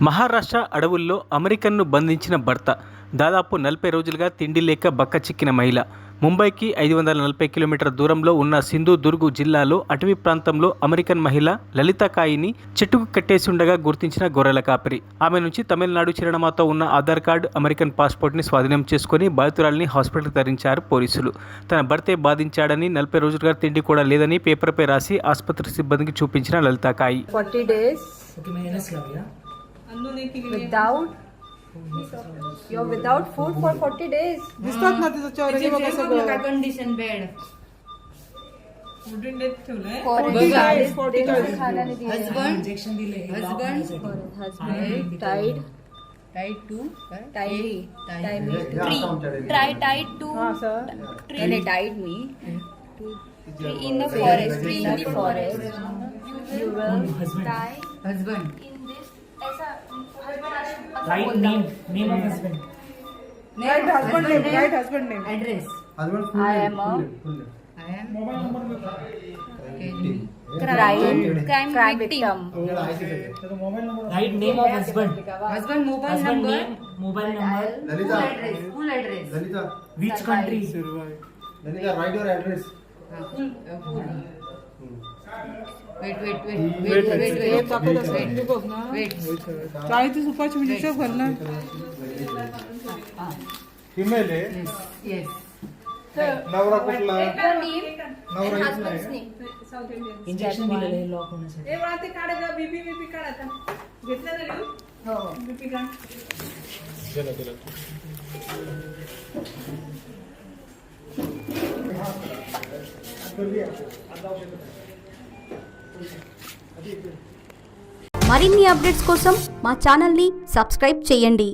మహారాష్ట్ర అడవుల్లో అమెరికన్ను బంధించిన భర్త. దాదాపు 40 రోజులుగా తిండి లేక బక్కచిక్కిన మహిళ. ముంబైకి 540 కిలోమీటర్ల దూరంలో ఉన్న సింధుదుర్గ్ జిల్లాలో అటవీ ప్రాంతంలో అమెరికన్ మహిళ లలిత కాయిని చెట్టుకు కట్టేసి ఉండగా గుర్తించిన గొర్రెల కాపరి. ఆమె నుంచి తమిళనాడు చిరునామాతో ఉన్న ఆధార్ కార్డు, అమెరికన్ పాస్పోర్ట్ని స్వాధీనం చేసుకుని బాధితురాలిని హాస్పిటల్కి తరలించారు పోలీసులు. తన భర్తే బాధించాడని, 40 రోజులుగా తిండి కూడా లేదని పేపర్పై రాసి ఆసుపత్రి సిబ్బందికి చూపించిన లలిత కాయి. 40 days without food for 40 days. दिसतात ना तिचं चेहरा सगळं कंडिशन बेड इंजेक्शन दिले. Husband tied to tied to tied me in the forest you will die husband in this ऐसा Right name of husband. Right husband name address I am a I am crime victim. Right name of husband. husband mobile Husband number name, mobile number. full address Lalita, Which country? Lalita, write your address. full wait चाळीस सुपाची म्हणजे हिशोब कर ना. Female आहे. yes नवरा कुठला? नवरा Husband's name. Injection दिलेलं आहे लॉक होण्यासाठी. हो. మరిన్ని అప్డేట్స్ కోసం మా ఛానల్ని సబ్స్క్రైబ్ చేయండి.